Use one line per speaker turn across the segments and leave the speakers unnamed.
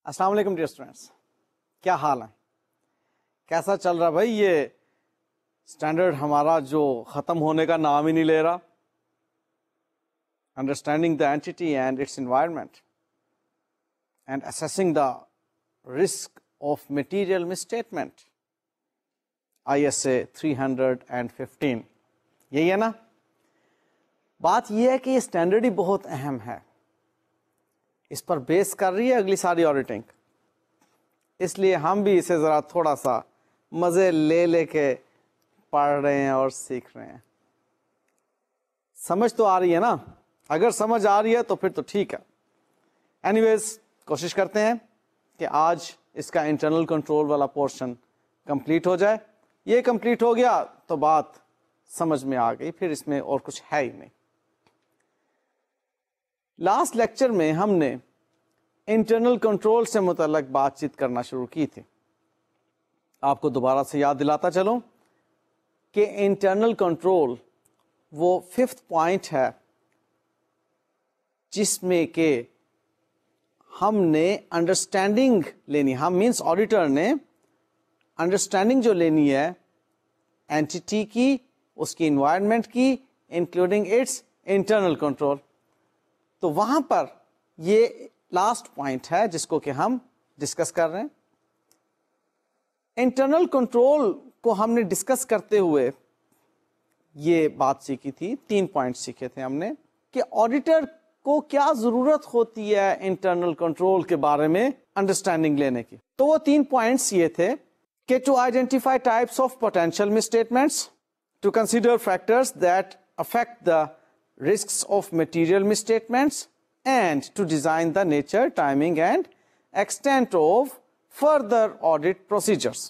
السلام علیکم dear students, کیا حال ہے؟ کیسا چل رہا بھائی یہ اسٹینڈرڈ ہمارا جو ختم ہونے کا نام ہی نہیں لے رہا؟ Understanding the entity and its environment and assessing the risk of material misstatement, ISA 315، یہی ہے نا؟ بات یہ ہے کہ یہ اسٹینڈرڈ ہی بہت اہم ہے، اس پر بیس کر رہی ہے اگلی ساری آڈیٹنگ، اس لیے ہم بھی اسے ذرا تھوڑا سا مزے لے لے کے پڑھ رہے ہیں اور سیکھ رہے ہیں۔ سمجھ تو آ رہی ہے نا؟ اگر سمجھ آ رہی ہے تو پھر تو ٹھیک ہے۔ اینی ویز کوشش کرتے ہیں کہ آج اس کا انٹرنل کنٹرول والا پورشن کمپلیٹ ہو جائے۔ یہ کمپلیٹ ہو گیا تو بات سمجھ میں آ گئی، پھر اس میں اور کچھ ہے ہی نہیں۔ لاسٹ لیکچر میں ہم نے انٹرنل کنٹرول سے متعلق بات چیت کرنا شروع کی تھی۔ آپ کو دوبارہ سے یاد دلاتا چلوں کہ انٹرنل کنٹرول وہ 5th پوائنٹ ہے جس میں کہ ہم نے انڈرسٹینڈنگ لینی، ہم مینس آڈیٹر نے انڈرسٹینڈنگ جو لینی ہے اینٹیٹی کی، اس کی انوائرمنٹ کی، انکلوڈنگ اٹس انٹرنل کنٹرول، تو وہاں پر یہ لاسٹ پوائنٹ ہے جس کو کہ ہم ڈسکس کر رہے ہیں۔ انٹرنل کنٹرول کو ہم نے ڈسکس کرتے ہوئے یہ بات سیکھی تھی، 3 پوائنٹ سیکھے تھے ہم نے کہ آڈیٹر کو کیا ضرورت ہوتی ہے انٹرنل کنٹرول کے بارے میں انڈرسٹینڈنگ لینے کی۔ تو وہ 3 پوائنٹس یہ تھے کہ to identify types of potential misstatements, to consider factors that affect the risks of material misstatements, and to design the nature, timing and extent of further audit procedures.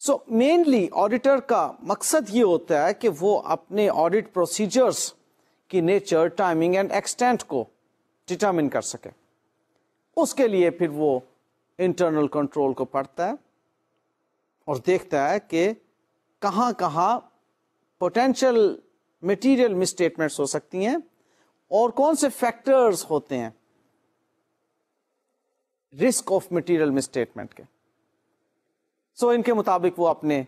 So mainly auditor کا مقصد یہ ہوتا ہے کہ وہ اپنے audit procedures کی nature, timing and extent کو determine کر سکے۔ اس کے لیے پھر وہ internal control کو پڑھتا ہے اور دیکھتا ہے کہ کہاں کہاں potential مٹیریل مسٹیٹمنٹس ہو سکتی ہیں اور کون سے فیکٹرز ہوتے ہیں رسک آف مٹیریل مسٹیٹمنٹ کے۔ سو ان کے مطابق وہ اپنے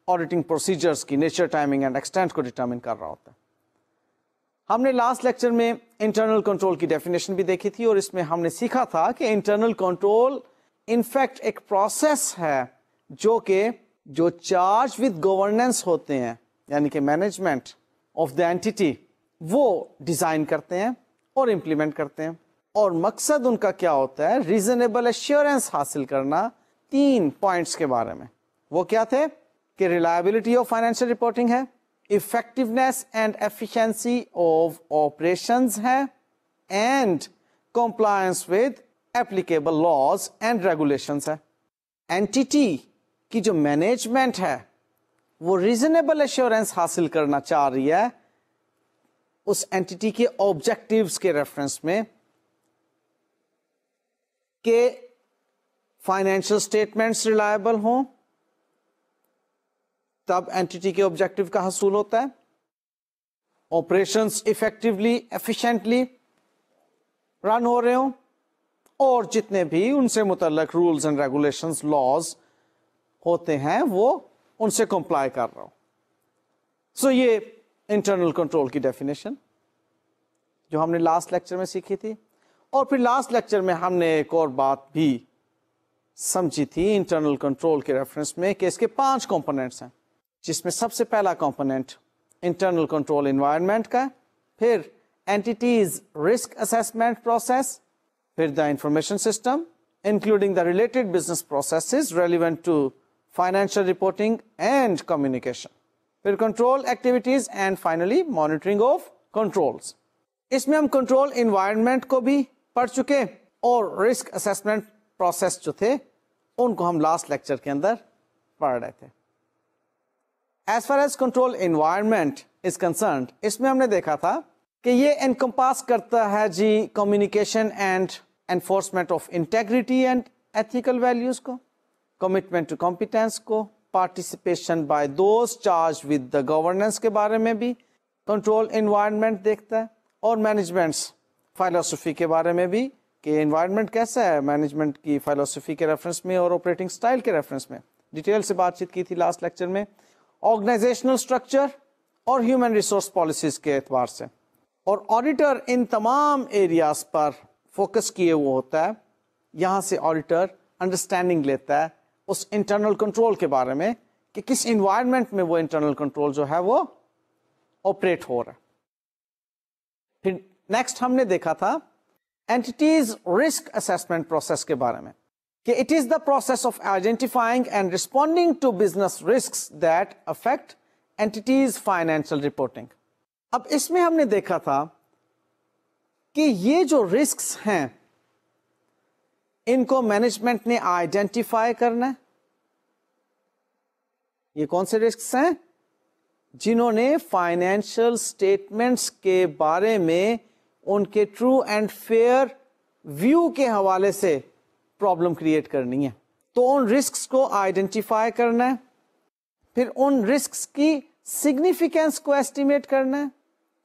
آڈیٹنگ پروسیجرز کی نیچر، ٹائمنگ اینڈ ایکسٹینٹ کو ڈٹرمن کر رہا ہوتا ہے۔ ہم نے لاسٹ لیکچر میں انٹرنل کنٹرول کی ڈیفینیشن بھی دیکھی تھی اور اس میں ہم نے سیکھا تھا کہ انٹرنل کنٹرول انفیکٹ ایک پروسیس ہے جو چارج ود گورننس ہوتے ہیں، یعنی کہ مینجمنٹ آف دا اینٹیٹی، وہ ڈیزائن کرتے ہیں اور امپلیمنٹ کرتے ہیں، اور مقصد ان کا کیا ہوتا ہے؟ ریزنیبل ایشورنس حاصل کرنا 3 پوائنٹس کے بارے میں۔ وہ کیا تھے کہ ریلائبلٹی آف فائنینشیل رپورٹنگ ہے، effectiveness and efficiency of operations ہے، and compliance with applicable laws and regulations ہے۔ اینٹیٹی کی جو مینجمنٹ ہے وہ ریزنیبل ایشورنس حاصل کرنا چاہ رہی ہے اس اینٹیٹی کے آبجیکٹیوز کے ریفرنس میں کہ فائنینشیل اسٹیٹمنٹس ریلائبل ہوں، تب اینٹیٹی کے آبجیکٹیو کا حصول ہوتا ہے، آپریشنس افیکٹولی ایفیشینٹلی رن ہو رہے ہوں، اور جتنے بھی ان سے متعلق رولز اینڈ ریگولیشنز، لاز ہوتے ہیں وہ ان سے کمپلائی کر رہا ہوں۔ سو یہ انٹرنل کنٹرول کی ڈیفینیشن جو ہم نے لاسٹ لیکچر میں سیکھی تھی، اور پھر لاسٹ لیکچر میں ہم نے ایک اور بات بھی سمجھی تھی انٹرنل کنٹرول کے ریفرنس میں کہ اس کے 5 کمپوننٹس ہیں، جس میں سب سے پہلا کمپوننٹ انٹرنل کنٹرول انوائرمنٹ کا، پھر اینٹیٹیز رسک اسیسمنٹ پروسیس، پھر the information system including the related business processes relevant to financial reporting and communication, پھر control activities, and finally monitoring of controls. اس میں ہم کنٹرول انوائرمنٹ کو بھی پڑھ چکے اور رسک اسیسمنٹ پروسیس جو تھے ان کو ہم لاسٹ لیکچر کے اندر پڑھ رہے تھے۔ As far as control environment is concerned, اس میں ہم نے دیکھا تھا کہ یہ انکمپاس کرتا ہے communication and enforcement of integrity and ethical values کو، کمٹمنٹ ٹو کمپیٹنس کو، participation by those charge with the governance کے بارے میں بھی کنٹرول انوائرمنٹ دیکھتا ہے، اور مینجمنٹس فلسفی کے بارے میں بھی کہ انوائرمنٹ کیسا ہے مینجمنٹ کی فلسفی کے ریفرنس میں اور آپریٹنگ سٹائل کے ریفرنس میں. ڈیٹیل سے بات چیت کی تھی لاسٹ لیکچر میں. آرگنائزیشنل سٹرکچر اور ہیومن ریسورس پالیسیز کے اعتبار سے. اور آڈیٹر ان تمام ایریاز پر فوکس کیے ہوئے ہوتا ہے. یہاں سے آڈیٹر انڈرسٹینڈنگ لیتا ہے اس انٹرنل کنٹرول کے بارے میں کہ کس انوائرمنٹ میں وہ انٹرنل کنٹرول جو ہے وہ آپریٹ ہو رہا ہے. پھر نیکسٹ ہم نے دیکھا تھا اینٹیز رسک اسسمنٹ پروسیس کے بارے میں کہ it is the process of identifying and responding to business risks that affect entity's financial reporting. اب اس میں ہم نے دیکھا تھا کہ یہ جو رسکس ہیں ان کو مینجمنٹ نے آئیڈینٹیفائی کرنا ہے. یہ کون سے رسکس ہیں؟ جنہوں نے فائنینشیل سٹیٹمنٹس کے بارے میں ان کے ٹرو اینڈ فیئر ویو کے حوالے سے پرابلم کریٹ کرنی ہے. تو ان رسکس کو آئیڈینٹیفائی کرنا ہے, پھر ان رسکس کی سگنیفیکینس کو ایسٹیمیٹ کرنا ہے.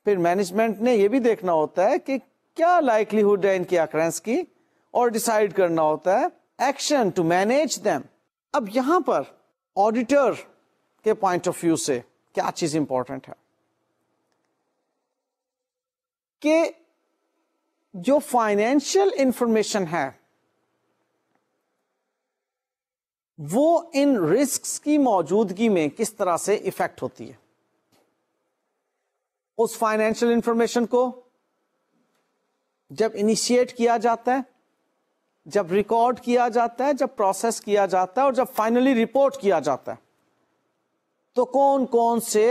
پھر مینجمنٹ نے یہ بھی دیکھنا ہوتا ہے کہ کیا لائکلیہڈ ہے ان کی اکرنس کی, اور ڈیسائیڈ کرنا ہوتا ہے ایکشن ٹو مینیج دیم. اب یہاں پر آڈیٹر کے پوائنٹ آف ویو سے کیا چیز امپورٹنٹ ہے کہ جو فائنینشیل انفارمیشن ہے وہ ان رسکس کی موجودگی میں کس طرح سے افیکٹ ہوتی ہے. اس فائنینشیل انفارمیشن کو جب انیشیٹ کیا جاتا ہے, جب ریکارڈ کیا جاتا ہے, جب پروسیس کیا جاتا ہے, اور جب فائنلی رپورٹ کیا جاتا ہے, تو کون کون سے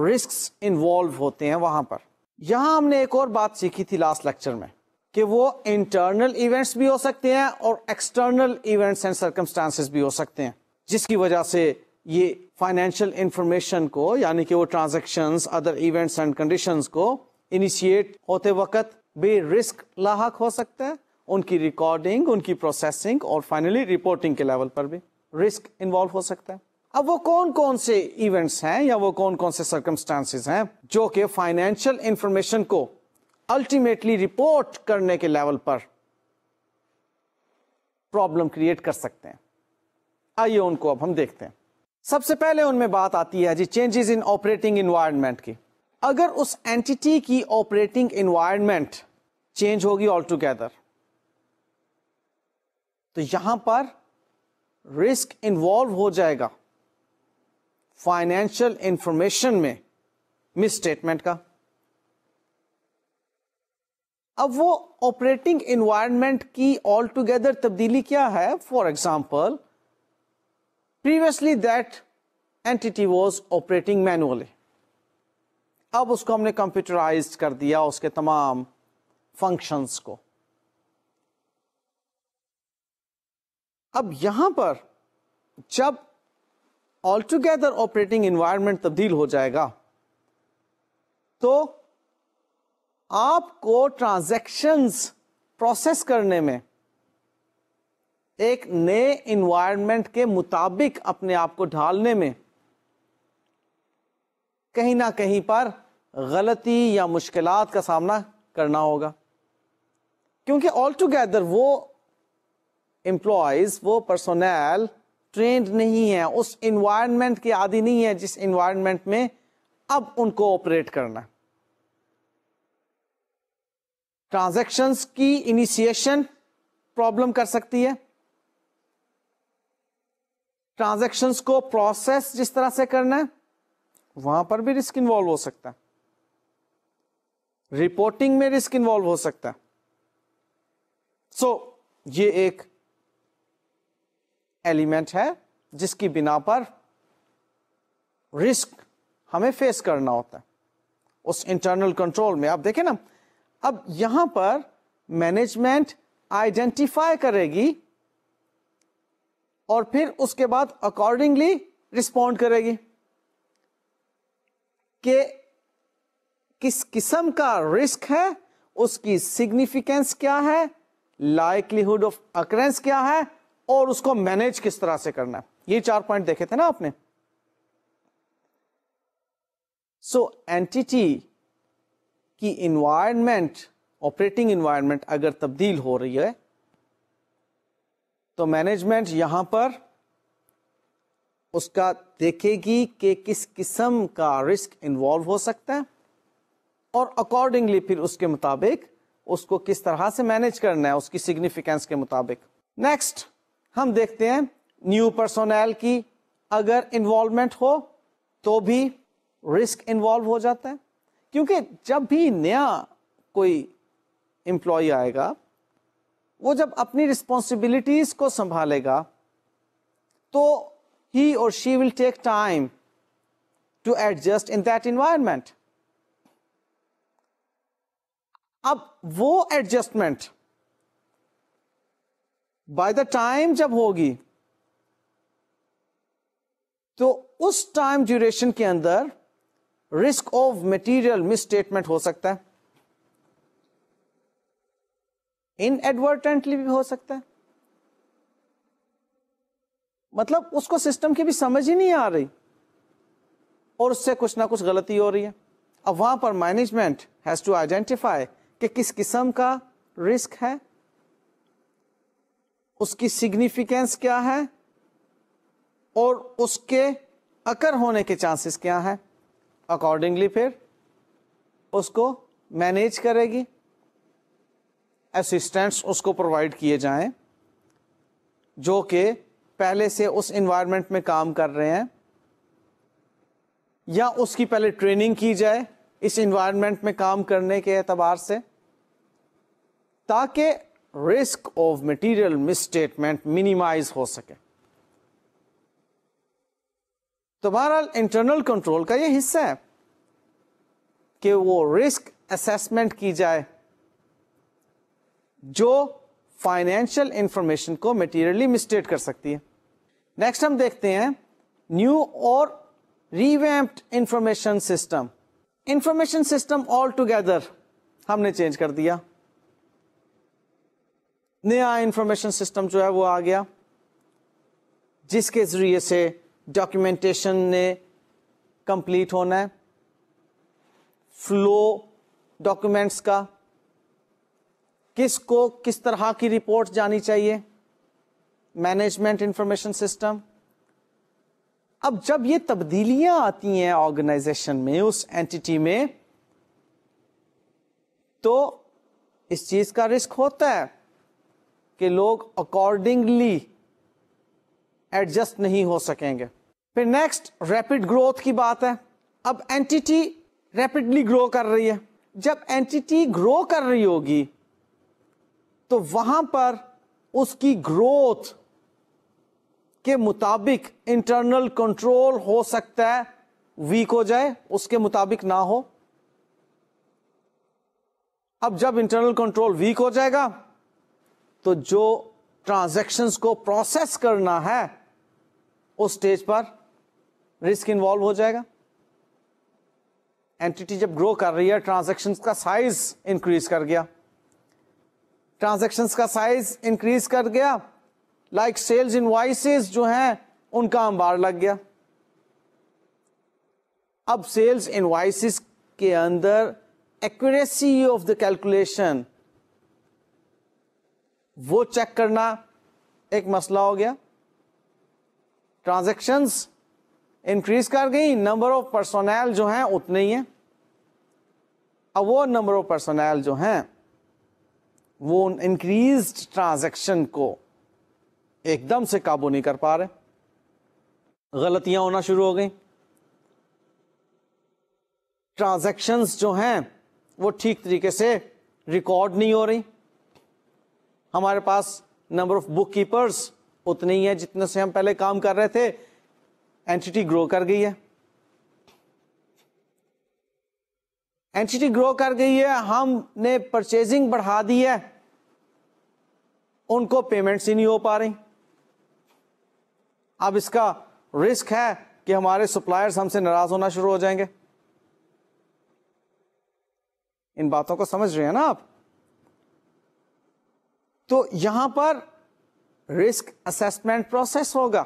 رسکس انوالو ہوتے ہیں وہاں پر. یہاں ہم نے ایک اور بات سیکھی تھی لاسٹ لیکچر میں کہ وہ انٹرنل ایونٹس بھی ہو سکتے ہیں اور ایکسٹرنل ایونٹس اینڈ سرکمسٹانسز بھی ہو سکتے ہیں, جس کی وجہ سے یہ فائنینشیل انفارمیشن کو, یعنی کہ وہ transactions, other events and conditions کو انیشیٹ ہوتے وقت بھی رسک لاحق ہو سکتا ہے. ان کی ریکارڈنگ, ان کی پروسیسنگ اور فائنلی رپورٹنگ کے لیول پر بھی رسک انوالو ہو سکتا ہے. اب وہ کون کون سے ایونٹس ہیں یا وہ کون کون سے سرکمسٹانسز ہیں جو کہ فائنینشیل انفارمیشن کو الٹیمیٹلی رپورٹ کرنے کے لیول پر پرابلم کریٹ کر سکتے ہیں. آئیے ان کو اب ہم دیکھتے ہیں. سب سے پہلے ان میں بات آتی ہے جی چینجز ان آپریٹنگ انوائرمنٹ کی. اگر اس اینٹی کی آپریٹنگ انوائرمنٹ چینج ہوگی آل ٹوگیدر, تو یہاں پر رسک انوالو ہو جائے گا فائنینشیل انفارمیشن میں مس اسٹیٹمنٹ کا. اب وہ آپریٹنگ انوائرمنٹ کی آل ٹوگیدر تبدیلی کیا ہے؟ For example, previously that entity was operating manually, اب اس کو ہم نے کمپیوٹرائز کر دیا اس کے تمام فنکشنز کو. اب یہاں پر جب آل ٹوگیدر آپریٹنگ انوائرمنٹ تبدیل ہو جائے گا تو آپ کو ٹرانزیکشنز پروسیس کرنے میں ایک نئے انوائرمنٹ کے مطابق اپنے آپ کو ڈھالنے میں کہیں نہ کہیں پر غلطی یا مشکلات کا سامنا کرنا ہوگا, کیونکہ آل ٹوگیدر وہ امپلائیز, وہ پرسونل ٹرینڈ نہیں ہے, اس انوائرمنٹ کے عادی نہیں ہے جس انوائرمنٹ میں اب ان کو آپریٹ کرنا. ٹرانزیکشنز کی انیشیشن پرابلم کر سکتی ہے, ٹرانزیکشنز کو پروسیس جس طرح سے کرنا ہے وہاں پر بھی رسک انوالو ہو سکتا ہے, رپورٹنگ میں رسک انوالو ہو سکتا ہے. سو یہ ایک ایلیمنٹ ہے جس کی بنا پر رسک ہمیں فیس کرنا ہوتا ہے اس انٹرنل کنٹرول میں. آپ دیکھیں نا, اب یہاں پر مینجمنٹ آئیڈینٹیفائی کرے گی اور پھر اس کے بعد اکارڈنگلی رسپونڈ کرے گی کہ کس قسم کا رسک ہے, اس کی سگنیفیکینس کیا ہے, لائکلیہڈ آف اکرنس کیا ہے, اور اس کو مینج کس طرح سے کرنا ہے. یہ 4 پوائنٹ دیکھے تھے نا آپ نے. سو اینٹی کی انوائرمنٹ آپریٹنگ انوائرمنٹ اگر تبدیل ہو رہی ہے تو مینجمنٹ یہاں پر اس کا دیکھے گی کہ کس قسم کا رسک انوالو ہو سکتا ہے اور اکارڈنگلی پھر اس کے مطابق اس کو کس طرح سے مینج کرنا ہے اس کی سگنیفیکینس کے مطابق. نیکسٹ ہم دیکھتے ہیں نیو پرسونل کی اگر انوالومنٹ ہو تو بھی رسک انوالو ہو جاتا ہے, کیونکہ جب بھی نیا کوئی امپلائی آئے گا وہ جب اپنی رسپانسبلٹیز کو سنبھالے گا تو he or she will take time to adjust in that environment. اب وہ ایڈجسٹمنٹ بائی دا ٹائم جب ہوگی تو اس ٹائم ڈیوریشن کے اندر risk of material misstatement ہو سکتا ہے, ان ایڈورٹنٹلی بھی ہو سکتا ہے, مطلب اس کو سسٹم کی بھی سمجھ ہی نہیں آ رہی اور اس سے کچھ نہ کچھ غلطی ہو رہی ہے. اب وہاں پر مینجمنٹ ہیز ٹو آئیڈینٹیفائی کہ کس قسم کا رسک ہے, اس کی سگنیفیکینس کیا ہے اور اس کے اکر ہونے کے چانسز کیا ہیں, اکارڈنگلی پھر اس کو مینیج کرے گی. اسسٹنٹس اس کو پرووائڈ کیے جائیں جو کہ پہلے سے اس انوائرمنٹ میں کام کر رہے ہیں, یا اس کی پہلے ٹریننگ کی جائے اس انوائرمنٹ میں کام کرنے کے اعتبار سے, تاکہ risk of material misstatement minimise ہو سکے. تو بہرحال انٹرنل کنٹرول کا یہ حصہ ہے کہ وہ رسک اسیسمنٹ کی جائے جو فائنینشیل انفارمیشن کو میٹیریلی مسٹیٹ کر سکتی ہے. نیکسٹ ہم دیکھتے ہیں نیو اور ریویمپڈ information system. Information system all together ہم نے چینج کر دیا, نیا انفارمیشن سسٹم جو ہے وہ آ گیا جس کے ذریعے سے ڈاکیومنٹیشن نے کمپلیٹ ہونا ہے, فلو ڈاکیومنٹس کا, کس کو کس طرح کی رپورٹ جانی چاہیے, مینجمنٹ انفارمیشن سسٹم. اب جب یہ تبدیلیاں آتی ہیں آرگنائزیشن میں, اس اینٹی میں, تو اس چیز کا رسک ہوتا ہے کہ لوگ اکارڈنگلی ایڈجسٹ نہیں ہو سکیں گے. پھر نیکسٹ ریپڈ گروتھ کی بات ہے. اب اینٹی ریپڈلی گرو کر رہی ہے, جب اینٹی گرو کر رہی ہوگی تو وہاں پر اس کی گروتھ کے مطابق انٹرنل کنٹرول ہو سکتا ہے ویک ہو جائے, اس کے مطابق نہ ہو. اب جب انٹرنل کنٹرول ویک ہو جائے گا تو جو ٹرانزیکشنز کو پروسیس کرنا ہے اس سٹیج پر رسک انوالو ہو جائے گا. اینٹی جب گرو کر رہی ہے, ٹرانزیکشنز کا سائز انکریز کر گیا, ٹرانزیکشنز کا سائز انکریز کر گیا, لائک سیلز انوائسز جو ہیں ان کا انبار لگ گیا. اب سیلز انوائسز کے اندر ایکوریسی آف دا کیلکولیشن وہ چیک کرنا ایک مسئلہ ہو گیا. ٹرانزیکشنز انکریز کر گئی, نمبر آف پرسونل جو ہیں اتنے ہی ہیں. اب وہ نمبر آف پرسونل جو ہیں وہ انکریزڈ ٹرانزیکشن کو ایک دم سے قابو نہیں کر پا رہے, غلطیاں ہونا شروع ہو گئیں. ٹرانزیکشنز جو ہیں وہ ٹھیک طریقے سے ریکارڈ نہیں ہو رہی. ہمارے پاس نمبر آف بک کیپرز اتنے ہی ہیں جتنے سے ہم پہلے کام کر رہے تھے. اینٹی گرو کر گئی ہے, اینٹی گرو کر گئی ہے, ہم نے پرچیزنگ بڑھا دی ہے, ان کو پیمنٹس ہی نہیں ہو پا رہی. اب اس کا رسک ہے کہ ہمارے سپلائرز ہم سے ناراض ہونا شروع ہو جائیں گے. ان باتوں کو سمجھ رہے ہیں نا آپ؟ تو یہاں پر رسک اسیسمنٹ پروسیس ہوگا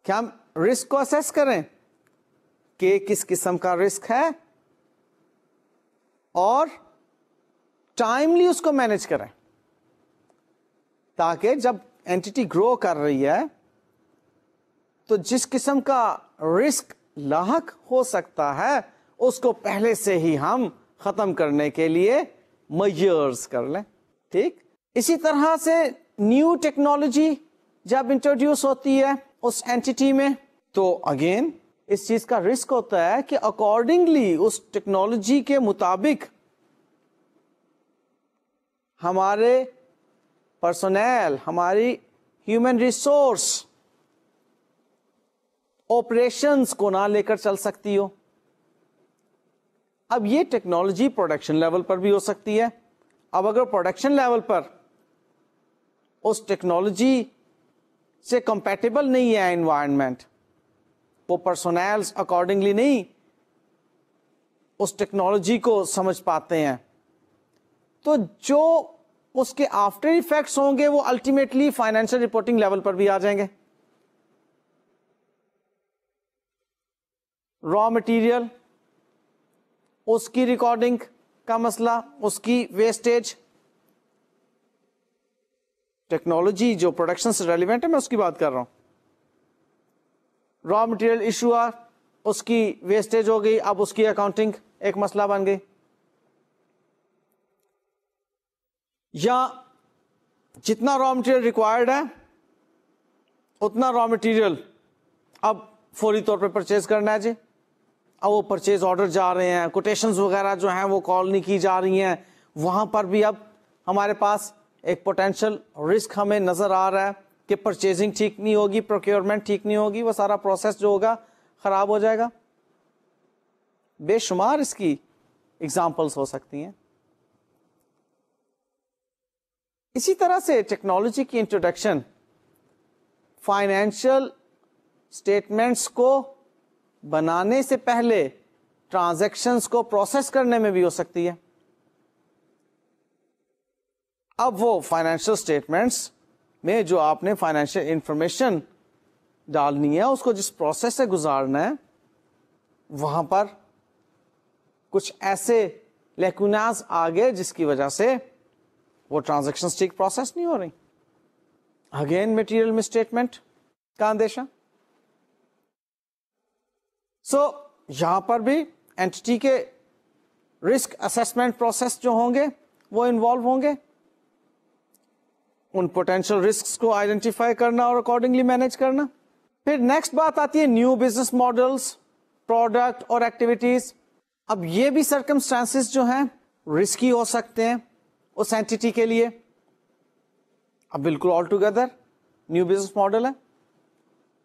کہ ہم رسک کو اسیس کریں کہ کس قسم کا رسک ہے, اور ٹائملی اس کو مینج کریں تاکہ جب اینٹی گرو کر رہی ہے تو جس قسم کا رسک لاحق ہو سکتا ہے اس کو پہلے سے ہی ہم ختم کرنے کے لیے میجرز کر لیں. ٹھیک اسی طرح سے نیو ٹیکنالوجی جب انٹروڈیوس ہوتی ہے اس اینٹی میں تو اگین اس چیز کا رسک ہوتا ہے کہ اکارڈنگلی اس ٹیکنالوجی کے مطابق ہمارے پرسونل ہماری ہیومن ریسورس آپریشنز کو نہ لے کر چل سکتی ہو. اب یہ ٹیکنالوجی پروڈکشن لیول پر بھی ہو سکتی ہے. اب اگر پروڈکشن لیول پر اس ٹیکنالوجی سے کمپیٹیبل نہیں ہے انوائرمنٹ, وہ پرسونلز اکارڈنگلی نہیں اس ٹیکنالوجی کو سمجھ پاتے ہیں, تو جو اس کے آفٹر ایفیکٹس ہوں گے وہ الٹیمیٹلی فائنینشیل رپورٹنگ لیول پر بھی آ جائیں گے. را مٹیریل, اس کی ریکارڈنگ کا مسئلہ, اس کی ویسٹیج, ٹیکنالوجی جو پروڈکشن سے ریلیونٹ ہے میں اس کی بات کر رہا ہوں. را مٹیریل ایشو آ, اس کی ویسٹیج ہو گئی, اب اس کی اکاؤنٹنگ ایک مسئلہ بن گئی. یا جتنا را مٹیریل ریکوائرڈ ہے اتنا را مٹیریل اب فوری طور پہ پرچیز کرنا ہے جی. اب وہ پرچیز آرڈر جا رہے ہیں, کوٹیشنز وغیرہ جو ہیں وہ کال نہیں کی جا رہی ہیں, وہاں پر بھی اب ہمارے پاس ایک پوٹینشیل رسک ہمیں نظر آ رہا ہے کہ پرچیزنگ ٹھیک نہیں ہوگی, پروکیورمنٹ ٹھیک نہیں ہوگی, وہ سارا پروسیس جو ہوگا خراب ہو جائے گا. بے شمار اس کی ایگزامپلس ہو سکتی ہیں. اسی طرح سے ٹیکنالوجی کی انٹروڈکشن فائنینشیل اسٹیٹمنٹس کو بنانے سے پہلے ٹرانزیکشنز کو پروسیس کرنے میں بھی ہو سکتی ہے. اب وہ فائنینشیل اسٹیٹمنٹس میں جو آپ نے فائنینشیل انفارمیشن ڈالنی ہے اس کو جس پروسیس سے گزارنا ہے وہاں پر کچھ ایسے لیکوناز آ گئے جس کی وجہ سے وہ ٹرانزیکشن ٹھیک پروسیس نہیں ہو رہی. اگین مٹیریل مسٹیٹمنٹ کا اندیشہ. سو یہاں پر بھی اینٹی کے رسک اسسمنٹ پروسیس جو ہوں گے وہ انوالو ہوں گے. ان پوٹینشیل رسکس کو آئیڈینٹیفائی کرنا اور اکارڈنگلی مینج کرنا. پھر نیکسٹ بات آتی ہے نیو بزنس ماڈلس, پروڈکٹ اور ایکٹیویٹیز. اب یہ بھی سرکمسٹانسز جو ہیں رسکی ہو سکتے ہیں اس اینٹی کے لیے. اب بالکل all together new business model ہے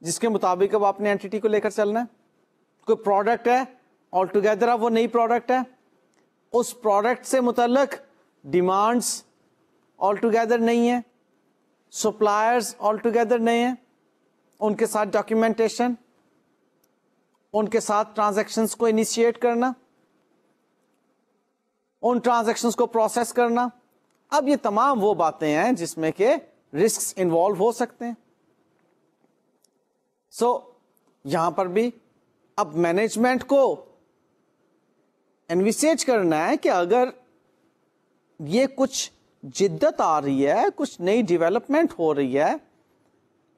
جس کے مطابق اب آپ نے اینٹی کو لے کر چلنا ہے. کوئی پروڈکٹ ہے آل ٹوگیدر, اب وہ نئی پروڈکٹ ہے, اس پروڈکٹ سے متعلق ڈیمانڈس آل ٹوگیدر نہیں ہے, سپلائرز آل ٹوگیدر نہیں ہیں, ان کے ساتھ ڈاکیومنٹیشن, ان کے ساتھ ٹرانزیکشنز کو انیشیٹ کرنا, ان ٹرانزیکشنز کو پروسیس کرنا. اب یہ تمام وہ باتیں ہیں جس میں کہ رسکس انوالو ہو سکتے ہیں. سو یہاں پر بھی اب مینجمنٹ کو انویسیج کرنا ہے کہ اگر یہ کچھ جدت آ رہی ہے, کچھ نئی ڈیولپمنٹ ہو رہی ہے,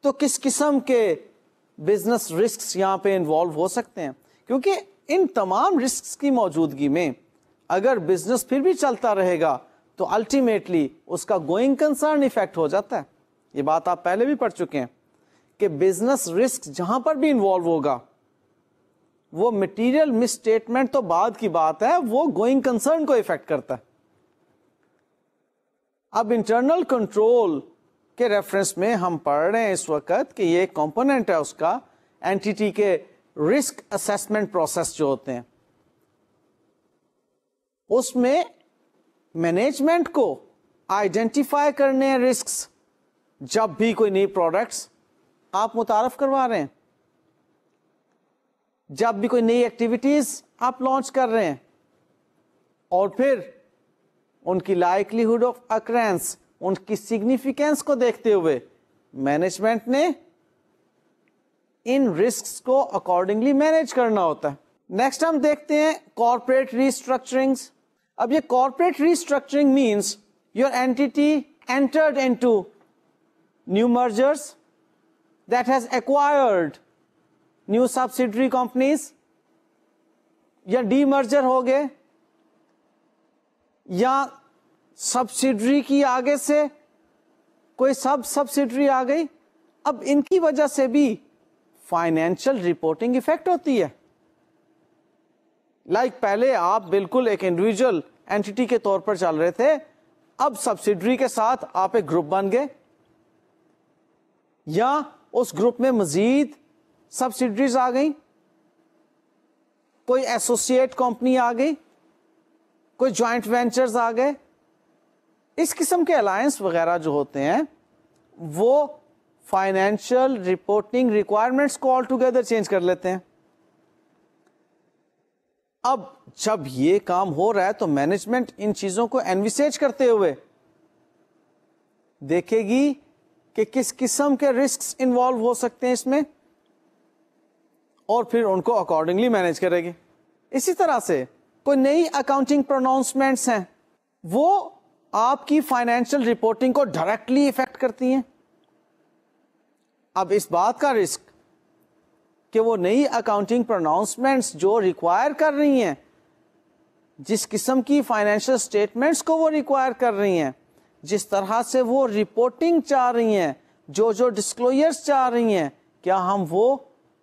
تو کس قسم کے بزنس رسکس یہاں پہ انوالو ہو سکتے ہیں. کیونکہ ان تمام رسکس کی موجودگی میں اگر بزنس پھر بھی چلتا رہے گا تو الٹیمیٹلی اس کا گوئنگ کنسرن ایفیکٹ ہو جاتا ہے. یہ بات آپ پہلے بھی پڑھ چکے ہیں کہ بزنس رسک جہاں پر بھی انوالو ہوگا وہ مٹیریل مس اسٹیٹمنٹ تو بعد کی بات ہے, وہ گوئنگ کنسرن کو افیکٹ کرتا ہے. اب انٹرنل کنٹرول کے ریفرنس میں ہم پڑھ رہے ہیں اس وقت کہ یہ ایک کمپوننٹ ہے اس کا اینٹی کے رسک اسسمنٹ پروسیس جو ہوتے ہیں, اس میں مینجمنٹ کو آئیڈینٹیفائی کرنے ہیں رسکس. جب بھی کوئی نئی پروڈکٹس آپ متعارف کروا رہے ہیں, جب بھی کوئی نئی ایکٹیویٹیز آپ لانچ کر رہے ہیں, اور پھر ان کی لائکلیہڈ آف اکرینس, ان کی سگنیفیکینس کو دیکھتے ہوئے مینجمنٹ نے ان رسکس کو اکارڈنگلی مینج کرنا ہوتا ہے. نیکسٹ ہم دیکھتے ہیں کارپوریٹ ریسٹرکچرنگز. اب یہ corporate restructuring means your entity entered into new mergers, that has acquired new subsidiary companies, یا ڈی مرجر ہو گئے, یا سبسیڈری کی آگے سے کوئی سبسیڈری آ گئی. اب ان کی وجہ سے بھی فائنینشیل رپورٹنگ افیکٹ ہوتی ہے. پہلے آپ بالکل ایک انڈیویجل اینٹی کے طور پر چل رہے تھے, اب سبسیڈری کے ساتھ آپ ایک گروپ بن گئے, یا اس گروپ میں مزید سبسیڈریز آ گئی, کوئی ایسوسیٹ کمپنی آ گئی, کوئی جوائنٹ وینچرز آ گئے. اس قسم کے الائنس وغیرہ جو ہوتے ہیں وہ فائنینشیل رپورٹنگ ریکوائرمنٹس کو آل ٹوگیدر چینج کر لیتے ہیں. اب جب یہ کام ہو رہا ہے تو مینجمنٹ ان چیزوں کو انویسیج کرتے ہوئے دیکھے گی کہ کس قسم کے رسکس انوالو ہو سکتے ہیں اس میں, اور پھر ان کو اکارڈنگلی مینج کرے گی. اسی طرح سے کوئی نئی اکاؤنٹنگ پروناؤنسمنٹس ہیں, وہ آپ کی فائنینشیل رپورٹنگ کو ڈائریکٹلی افیکٹ کرتی ہیں. اب اس بات کا رسک کہ وہ نئی اکاؤنٹنگ پروناؤنسمنٹس جو ریکوائر کر رہی ہیں, جس قسم کی فائنینشیل اسٹیٹمنٹس کو وہ ریکوائر کر رہی ہیں, جس طرح سے وہ رپورٹنگ چاہ رہی ہیں, جو ڈسکلوجرز چاہ رہی ہیں, کیا ہم وہ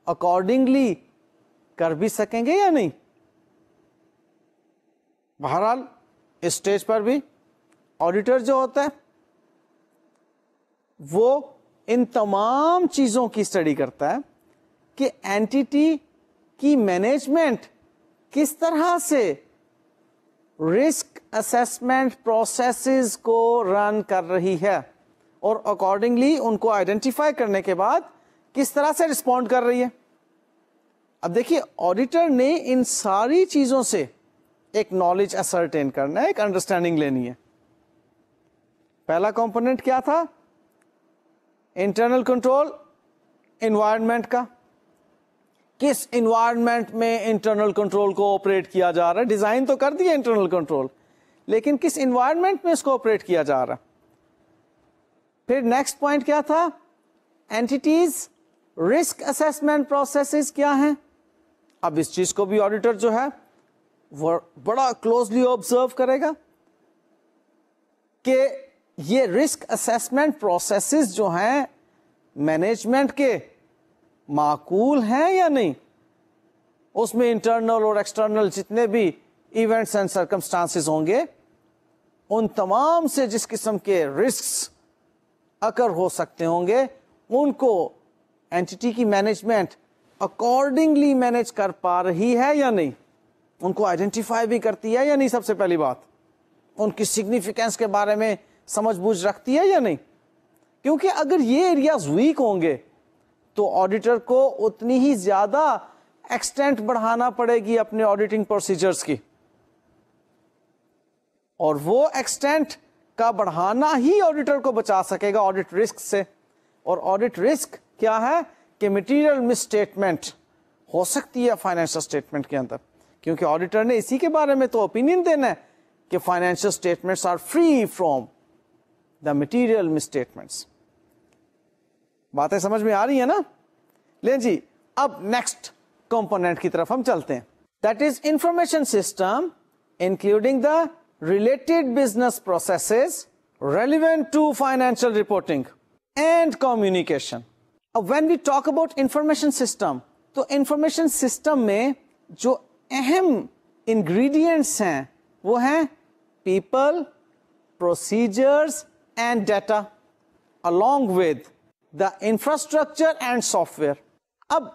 اکارڈنگلی کر بھی سکیں گے یا نہیں. بہرحال اس سٹیج پر بھی آڈیٹر جو ہوتا ہے وہ ان تمام چیزوں کی اسٹڈی کرتا ہے کہ اینٹی کی مینجمنٹ کس طرح سے رسک اسیسمنٹ پروسیسز کو رن کر رہی ہے, اور اکارڈنگلی ان کو آئیڈینٹیفائی کرنے کے بعد کس طرح سے رسپونڈ کر رہی ہے. اب دیکھیے, آڈیٹر نے ان ساری چیزوں سے ایک نالج اسرٹین کرنا ہے, ایک انڈرسٹینڈنگ لینی ہے. پہلا کمپوننٹ کیا تھا؟ انٹرنل کنٹرول انوائرمنٹ کا. کس انوائرمنٹ میں انٹرنل کنٹرول کو آپریٹ کیا جا رہا ہے؟ ڈیزائن تو کر دیا انٹرنل کنٹرول, لیکن کس انوائرمنٹ میں اس کو آپریٹ کیا جا رہا ہے. پھر نیکسٹ پوائنٹ کیا تھا؟ اینٹیز رسک اسیسمنٹ پروسیسز کیا ہیں. اب اس چیز کو بھی آڈیٹر جو ہے وہ بڑا کلوزلی آبزرو کرے گا کہ یہ رسک اسیسمنٹ پروسیسز جو ہیں مینجمنٹ کے معقول ہیں یا نہیں. اس میں انٹرنل اور ایکسٹرنل جتنے بھی ایونٹس اینڈ سرکمسٹانسز ہوں گے, ان تمام سے جس قسم کے رسکس اکر ہو سکتے ہوں گے, ان کو اینٹی کی مینجمنٹ اکارڈنگلی مینج کر پا رہی ہے یا نہیں, ان کو آئیڈینٹیفائی بھی کرتی ہے یا نہیں. سب سے پہلی بات, ان کی سگنیفیکینس کے بارے میں سمجھ بوجھ رکھتی ہے یا نہیں. کیونکہ اگر یہ ایریاز ویک ہوں گے تو آڈیٹر کو اتنی ہی زیادہ ایکسٹینٹ بڑھانا پڑے گی اپنے آڈیٹنگ پروسیجرز کی, اور وہ ایکسٹینٹ کا بڑھانا ہی آڈیٹر کو بچا سکے گا آڈیٹ رسک سے. اور آڈیٹ رسک کیا ہے کہ مٹیریل مس اسٹیٹمنٹ ہو سکتی ہے فائنینشیل اسٹیٹمنٹ کے اندر, کیونکہ آڈیٹر نے اسی کے بارے میں تو اوپینین دینا ہے کہ financial statements are free from the material misstatements. باتیں سمجھ میں آ رہی ہیں نا؟ لیں جی, اب نیکسٹ کمپوننٹ کی طرف ہم چلتے ہیں. That is information system including the related business processes relevant to financial reporting and communication. اب when we talk about information system, تو انفارمیشن سسٹم میں جو اہم انگریڈینٹس ہیں وہ ہیں people, procedures and data, along with the infrastructure and software. اب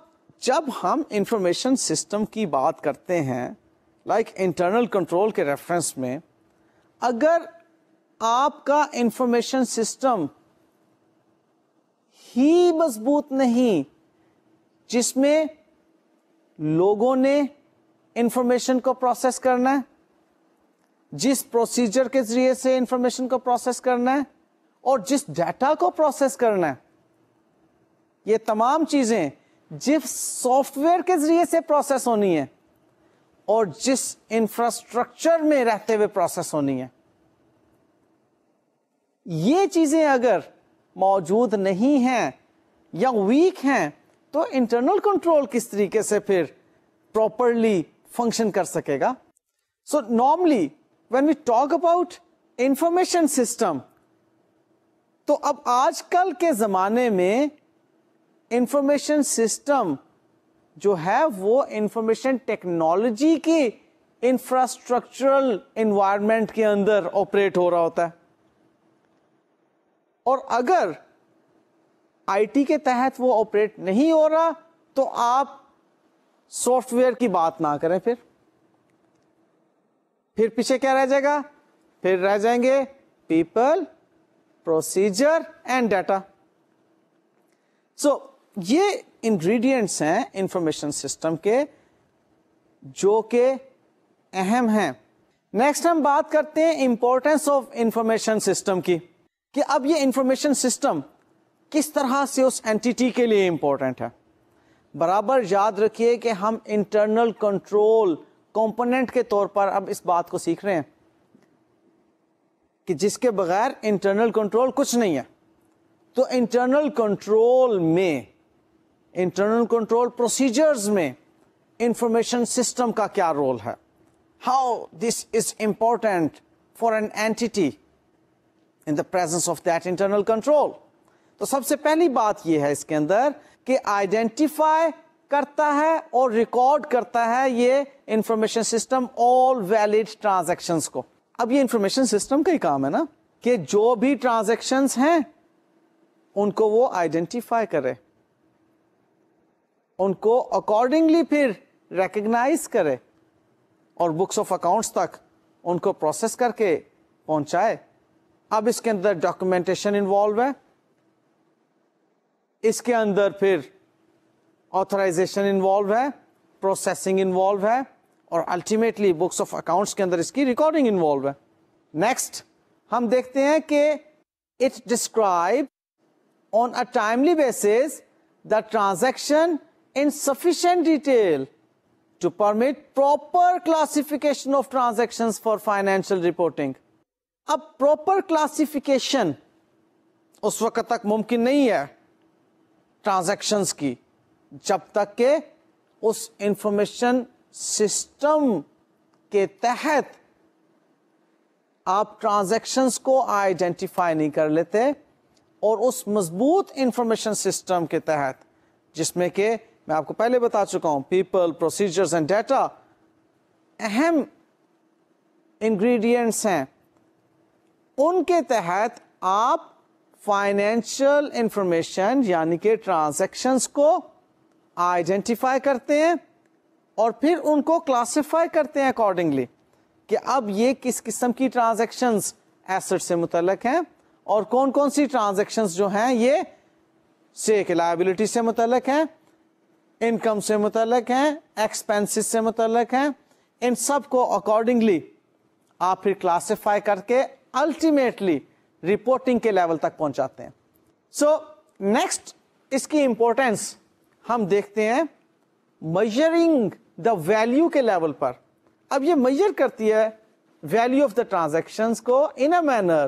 جب ہم انفارمیشن سسٹم کی بات کرتے ہیں لائک انٹرنل کنٹرول کے ریفرنس میں, اگر آپ کا انفارمیشن سسٹم ہی مضبوط نہیں جس میں لوگوں نے انفارمیشن کو پروسیس کرنا ہے, جس پروسیجر کے ذریعے سے انفارمیشن کو پروسیس کرنا ہے, اور جس ڈیٹا کو پروسیس کرنا ہے, یہ تمام چیزیں جس سافٹ ویئر کے ذریعے سے پروسیس ہونی ہے, اور جس انفراسٹرکچر میں رہتے ہوئے پروسیس ہونی ہے. یہ چیزیں اگر موجود نہیں ہیں یا ویک ہیں تو انٹرنل کنٹرول کس طریقے سے پھر پراپرلی فنکشن کر سکے گا. So normally when we talk about information system, تو اب آج کل کے زمانے میں انفارمیشن سسٹم جو ہے وہ انفارمیشن ٹیکنالوجی کی انفراسٹرکچرل انوائرمنٹ کے اندر آپریٹ ہو رہا ہوتا ہے. اور اگر آئی ٹی کے تحت وہ آپریٹ نہیں ہو رہا تو آپ سافٹ ویئر کی بات نہ کریں. پھر پیچھے کیا رہ جائے گا؟ پھر رہ جائیں گے پیپل, پروسیجر اینڈ ڈیٹا. سو یہ انگریڈینٹس ہیں انفارمیشن سسٹم کے جو کہ اہم ہیں. نیکسٹ ہم بات کرتے ہیں امپورٹینس آف انفارمیشن سسٹم کی, کہ اب یہ انفارمیشن سسٹم کس طرح سے اس اینٹیٹی کے لیے امپورٹنٹ ہے. برابر یاد رکھیے کہ ہم انٹرنل کنٹرول کمپوننٹ کے طور پر اب اس بات کو سیکھ رہے ہیں کہ جس کے بغیر انٹرنل کنٹرول کچھ نہیں ہے. تو انٹرنل کنٹرول میں, انٹرنل کنٹرول پروسیجرز میں انفارمیشن سسٹم کا کیا رول ہے, how this is important for an entity in the presence of that internal control. تو سب سے پہلی بات یہ ہے اس کے اندر کہ آئیڈینٹیفائی کرتا ہے اور ریکارڈ کرتا ہے یہ information system all valid transactions کو. اب یہ انفارمیشن سسٹم کا ہی کام ہے نا کہ جو بھی ٹرانزیکشنز ہیں ان کو وہ آئیڈینٹیفائی کرے, ان کو اکارڈنگلی پھر ریکگنائز کرے اور بکس آف اکاؤنٹس تک ان کو پروسیس کر کے پہنچائے. اب اس کے اندر ڈاکومنٹیشن انوالو ہے, اس کے اندر پھر آتھرائزیشن انوالو ہے, پروسیسنگ انوالو ہے, اور الٹیمیٹلی بکس آف اکاؤنٹس کے اندر اس کی ریکارڈنگ انوالو ہے. نیکسٹ ہم دیکھتے ہیں کہ it describe on a timely basis the transaction in sufficient detail to permit proper classification of transactions for financial reporting. اب پراپر کلاسیفیکیشن اس وقت تک ممکن نہیں ہے ٹرانزیکشنز کی جب تک کہ اس انفارمیشن سسٹم کے تحت آپ ٹرانزیکشنز کو آئیڈینٹیفائی نہیں کر لیتے, اور اس مضبوط انفارمیشن سسٹم کے تحت جس میں کہ میں آپ کو پہلے بتا چکا ہوں پیپل, پروسیجرز اینڈ ڈیٹا اہم انگریڈینٹس ہیں, ان کے تحت آپ فائنینشیل انفارمیشن یعنی کہ ٹرانزیکشنز کو آئیڈینٹیفائی کرتے ہیں اور پھر ان کو کلاسیفائی کرتے ہیں اکارڈنگلی کہ اب یہ کس قسم کی ٹرانزیکشنز ایسٹ سے متعلق ہیں اور کون کون سی ٹرانزیکشنز جو ہیں یہ سے لائبلٹی سے متعلق ہیں, انکم سے متعلق ہیں, ایکسپینسز سے متعلق ہیں. ان سب کو اکارڈنگلی آپ پھر کلاسیفائی کر کے الٹیمیٹلی رپورٹنگ کے لیول تک پہنچاتے ہیں. سو نیکسٹ اس کی امپورٹینس ہم دیکھتے ہیں میجرنگ دا ویلیو کے لیول پر. اب یہ میجر کرتی ہے ویلیو آف دا ٹرانزیکشنز کو in a manner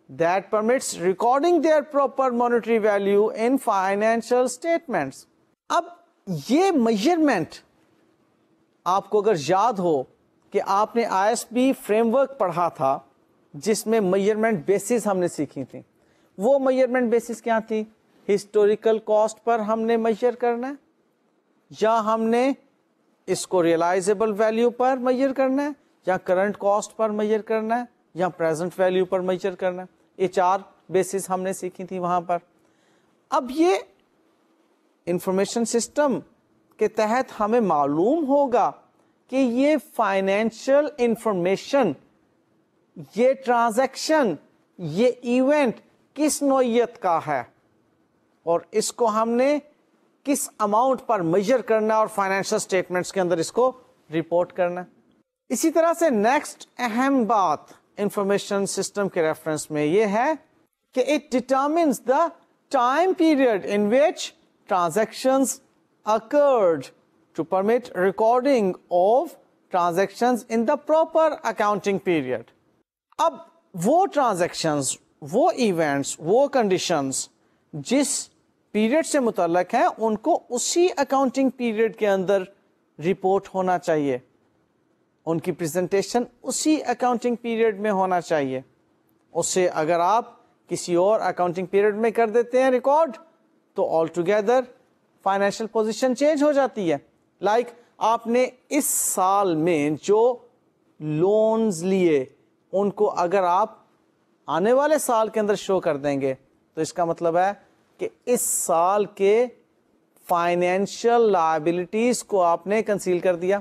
that permits recording their proper monetary value in financial statements. اب یہ میجرمنٹ آپ کو اگر یاد ہو کہ آپ نے I S B frame work پڑھا تھا جس میں میجرمنٹ بیسز ہم نے سیکھی تھی, وہ میجرمنٹ بیسز کیا تھی؟ ہسٹوریکل کاسٹ پر ہم نے میجر کرنا ہے, یا ہم نے اس کو ریئلائزیبل ویلیو پر میجر کرنا ہے, یا کرنٹ کاسٹ پر میجر کرنا ہے, یا پریزنٹ ویلیو پر میجر کرنا ہے. یہ 4 بیسز ہم نے سیکھی تھی وہاں پر. اب یہ انفارمیشن سسٹم کے تحت ہمیں معلوم ہوگا کہ یہ فائنینشیل انفارمیشن, یہ ٹرانزیکشن, یہ ایونٹ کس نوعیت کا ہے اور اس کو ہم نے کس اماؤنٹ پر میجر کرنا اور فائنینشیل اسٹیٹمنٹس کے اندر اس کو رپورٹ کرنا. اسی طرح سے نیکسٹ اہم بات انفارمیشن سسٹم کے ریفرنس میں یہ ہے کہ it determines the time period in which transactions occurred to permit recording of transactions in the proper accounting period. اب وہ ٹرانزیکشنز، وہ ایونٹس، وہ کنڈیشنز جس پیریڈ سے متعلق ہیں ان کو اسی اکاؤنٹنگ پیریڈ کے اندر رپورٹ ہونا چاہیے، ان کی پریزنٹیشن اسی اکاؤنٹنگ پیریڈ میں ہونا چاہیے. اس سے اگر آپ کسی اور اکاؤنٹنگ پیریڈ میں کر دیتے ہیں ریکارڈ تو altogether financial position change ہو جاتی ہے. لائک آپ نے اس سال میں جو لونز لیے ان کو اگر آپ آنے والے سال کے اندر شو کر دیں گے تو اس کا مطلب ہے کہ اس سال کے فائنینشیل لائبلٹیز کو آپ نے کنسیل کر دیا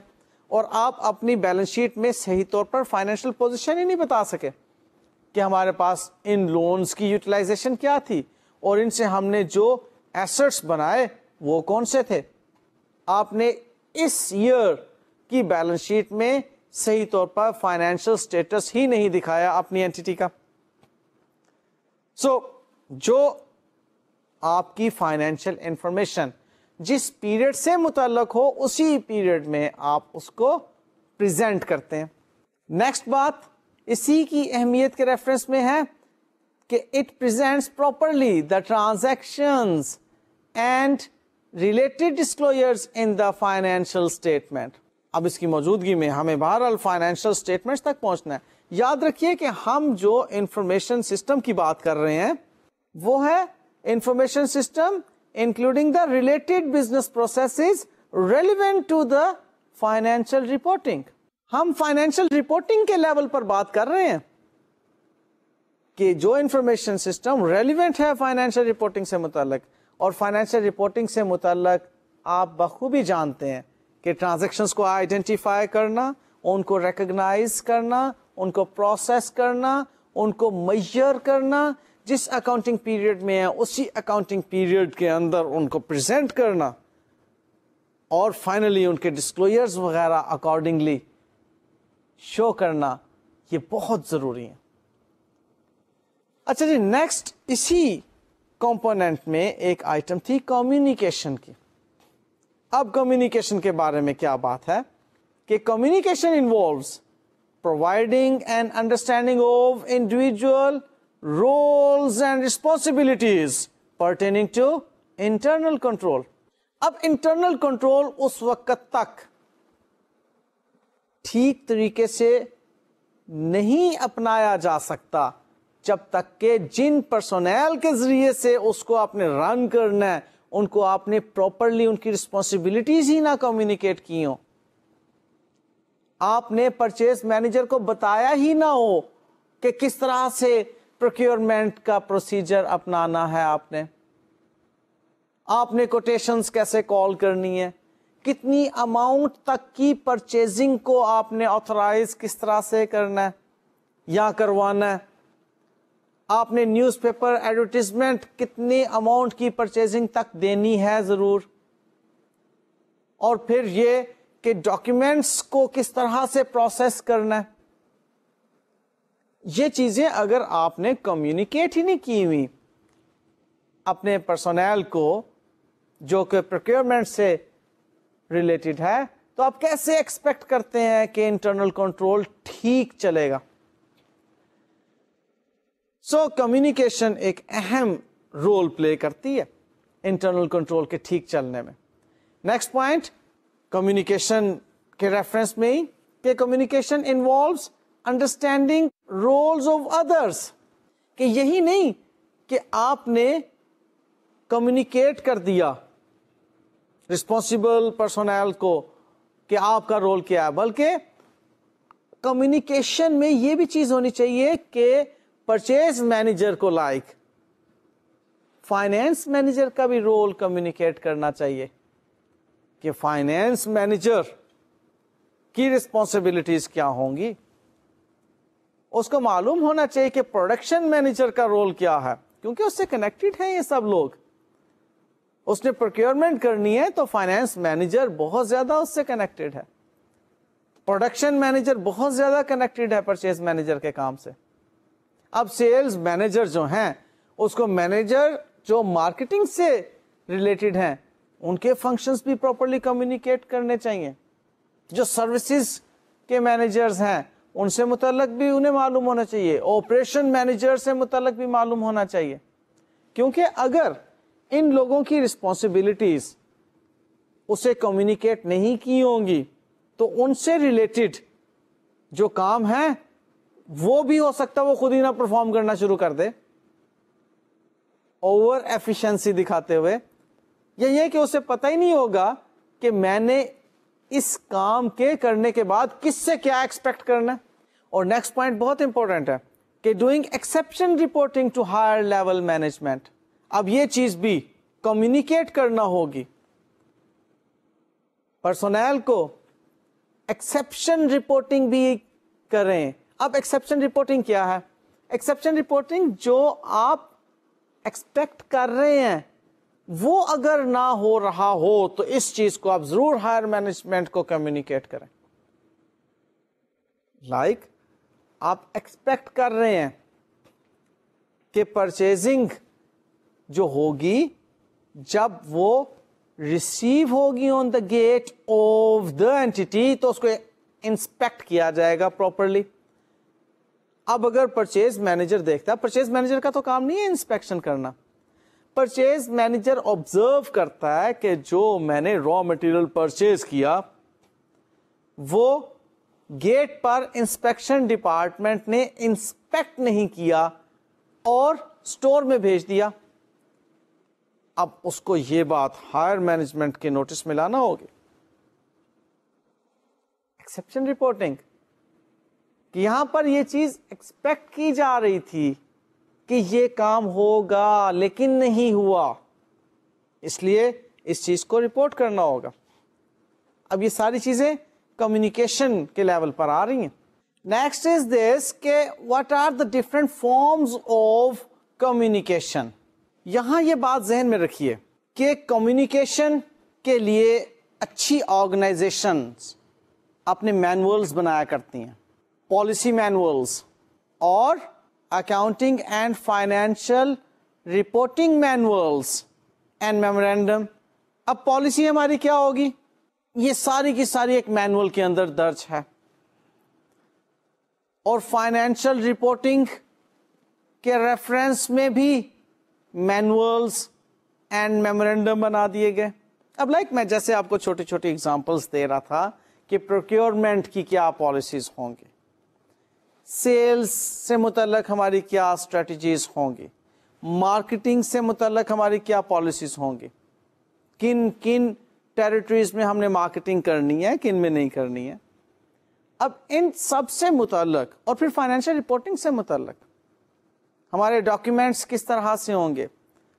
اور آپ اپنی بیلنس شیٹ میں صحیح طور پر فائنینشیل پوزیشن ہی نہیں بتا سکے کہ ہمارے پاس ان لونز کی یوٹیلائزیشن کیا تھی اور ان سے ہم نے جو ایسٹس بنائے وہ کون سے تھے. آپ نے اس ایئر کی بیلنس شیٹ میں صحیح طور پر فائنینشیل سٹیٹس ہی نہیں دکھایا اپنی اینٹی کا. سو جو آپ کی فائنینشیل انفارمیشن جس پیریڈ سے متعلق ہو اسی پیریڈ میں آپ اس کو پریزنٹ کرتے ہیں. نیکسٹ بات اسی کی اہمیت کے ریفرنس میں ہے کہ it presents properly the transactions and related disclosures in the financial statement. اب اس کی موجودگی میں ہمیں بہرحال فائنینشیل اسٹیٹمنٹس تک پہنچنا ہے. یاد رکھیے کہ ہم جو انفارمیشن سسٹم کی بات کر رہے ہیں وہ ہے information system including the related business processes relevant to the financial reporting. ہم فائنینشیل رپورٹنگ کے لیول پر بات کر رہے ہیں کہ جو انفارمیشن سسٹم ریلیونٹ ہے فائنینشیل رپورٹنگ سے متعلق. اور فائنینشیل رپورٹنگ سے متعلق آپ بخوبی جانتے ہیں کہ ٹرانزیکشنز کو آئیڈینٹیفائی کرنا، ان کو ریکگنائز کرنا، ان کو پروسیس کرنا، ان کو میجر کرنا، جس اکاؤنٹنگ پیریڈ میں ہے اسی اکاؤنٹنگ پیریڈ کے اندر ان کو پریزنٹ کرنا اور فائنلی ان کے ڈسکلوجرز وغیرہ اکارڈنگلی شو کرنا، یہ بہت ضروری ہے. اچھا جی، نیکسٹ اسی کمپوننٹ میں ایک آئٹم تھی کمیونیکیشن کی. اب کمیونیکیشن کے بارے میں کیا بات ہے کہ communication involves providing an understanding of individual roles and responsibilities pertaining to internal control. اب internal control اس وقت تک ٹھیک طریقے سے نہیں اپنایا جا سکتا جب تک کہ جن پرسونل کے ذریعے سے اس کو آپ نے رن کرنا ہے ان کو آپ نے پراپرلی ان کی رسپانسبلٹیز ہی نہ کمیونیکیٹ کی ہوں. آپ نے پرچیز مینیجر کو بتایا ہی نہ ہو کہ کس طرح سے پروکیورمنٹ کا پروسیجر اپنانا ہے. آپ نے کوٹیشنز کیسے کال کرنی ہے، کتنی اماؤنٹ تک کی پرچیزنگ کو آپ نے آتھورائز کس طرح سے کرنا ہے یا کروانا ہے. آپ نے نیوز پیپر ایڈورٹیزمنٹ کتنی اماؤنٹ کی پرچیزنگ تک دینی ہے ضرور. اور پھر یہ کہ ڈاکیومینٹس کو کس طرح سے پروسیس کرنا ہے. یہ چیزیں اگر آپ نے کمیونیکیٹ ہی نہیں کی ہوئی اپنے پرسونل کو جو کہ پروکیورمنٹ سے ریلیٹڈ ہے تو آپ کیسے ایکسپیکٹ کرتے ہیں کہ انٹرنل کنٹرول ٹھیک چلے گا. سو کمیونیکیشن ایک اہم رول پلے کرتی ہے انٹرنل کنٹرول کے ٹھیک چلنے میں. نیکسٹ پوائنٹ کمیونیکیشن کے ریفرنس میں ہی کہ communication involves understanding roles of others. کہ یہی نہیں کہ آپ نے کمیونیکیٹ کر دیا رسپانسبل پرسونل کو کہ آپ کا رول کیا ہے، بلکہ کمیونیکیشن میں یہ بھی چیز ہونی چاہیے کہ پرچیز مینیجر کو لائک فائنینس مینیجر کا بھی رول کمیونیکیٹ کرنا چاہیے کہ فائنینس مینیجر کی رسپانسبلٹیز کیا ہوں گی. اس کو معلوم ہونا چاہیے کہ پروڈکشن مینیجر کا رول کیا ہے کیونکہ اس سے کنیکٹڈ ہیں یہ سب لوگ. اس نے پروکیورمنٹ کرنی ہے تو فائنینس مینیجر بہت زیادہ اس سے کنیکٹڈ ہے، پروڈکشن مینیجر بہت زیادہ کنیکٹڈ ہے پرچیز مینیجر کے کام سے. اب سیلز مینیجر جو ہیں اس کو مینیجر جو مارکیٹنگ سے ریلیٹڈ ہیں ان کے فنکشنز بھی پراپرلی کمیونیکیٹ کرنے چاہیے. جو سروسز کے مینیجرز ہیں ان سے متعلق بھی انہیں معلوم ہونا چاہیے, آپریشن مینیجر سے متعلق بھی معلوم ہونا چاہیے, کیونکہ اگر ان لوگوں کی رسپانسبلٹیز اسے کمیونیکیٹ نہیں کی ہوں گی تو ان سے ریلیٹڈ جو کام ہے وہ بھی ہو سکتا ہے وہ خود ہی نہ پرفارم کرنا شروع کر دے اوور ایفیشنسی دکھاتے ہوئے, یا یہ کہ اسے پتہ ہی نہیں ہوگا کہ میں نے اس کام کے کرنے کے بعد کس سے کیا ایکسپیکٹ کرنا ہے. اور نیکسٹ پوائنٹ بہت امپورٹنٹ ہے کہ doing exception reporting to higher level management. اب یہ چیز بھی کمیونیکیٹ کرنا ہوگی پرسونل کو, ایکسپشن رپورٹنگ بھی کریں. اب ایکسپشن رپورٹنگ کیا ہے؟ ایکسپشن رپورٹنگ جو آپ ایکسپیکٹ کر رہے ہیں وہ اگر نہ ہو رہا ہو تو اس چیز کو آپ ضرور ہائر مینجمنٹ کو کمیونیکیٹ کریں. لائک آپ ایکسپیکٹ کر رہے ہیں کہ پرچیزنگ جو ہوگی جب وہ ریسیو ہوگی آن دا گیٹ آف دا اینٹی تو اس کو انسپیکٹ کیا جائے گا پراپرلی. اب اگر پرچیز مینیجر دیکھتا ہے, پرچیز مینیجر کا تو کام نہیں ہے انسپیکشن کرنا, پرچیز مینیجر آبزرو کرتا ہے کہ جو میں نے را مٹیریل پرچیز کیا وہ گیٹ پر انسپیکشن ڈپارٹمنٹ نے انسپیکٹ نہیں کیا اور اسٹور میں بھیج دیا. اب اس کو یہ بات ہائر مینجمنٹ کے نوٹس میں لانا ہوگی. ایکسپشن رپورٹنگ کہ یہاں پر یہ چیز ایکسپیکٹ کی جا رہی تھی کہ یہ کام ہوگا لیکن نہیں ہوا, اس لیے اس چیز کو رپورٹ کرنا ہوگا. اب یہ ساری چیزیں کمیونیکیشن کے لیول پر آ رہی ہیں. نیکسٹ از دس کہ what are the different forms of communication. یہاں یہ بات ذہن میں رکھیے کہ کمیونیکیشن کے لیے اچھی آرگنائزیشنز اپنے مینولز بنایا کرتی ہیں, پالیسی مینولز اور accounting and financial reporting manuals and memorandum. اب پالیسی ہماری کیا ہوگی؟ یہ ساری کی ساری ایک مینول کے اندر درج ہے, اور فائنینشیل رپورٹنگ کے ریفرنس میں بھی مینولز اینڈ میمورینڈم بنا دیے گئے. اب لائک میں جیسے آپ کو چھوٹی چھوٹی ایگزامپلس دے رہا تھا کہ پروکیورمنٹ کی کیا پالیسیز ہوں گی, سیلز سے متعلق ہماری کیا اسٹریٹجیز ہوں گی, مارکیٹنگ سے متعلق ہماری کیا پالیسیز ہوں گی, کن کن ٹیریٹریز میں ہم نے مارکیٹنگ کرنی ہے, کن میں نہیں کرنی ہے. اب ان سب سے متعلق اور پھر فائنینشیل رپورٹنگ سے متعلق ہمارے ڈاکیومنٹس کس طرح سے ہوں گے.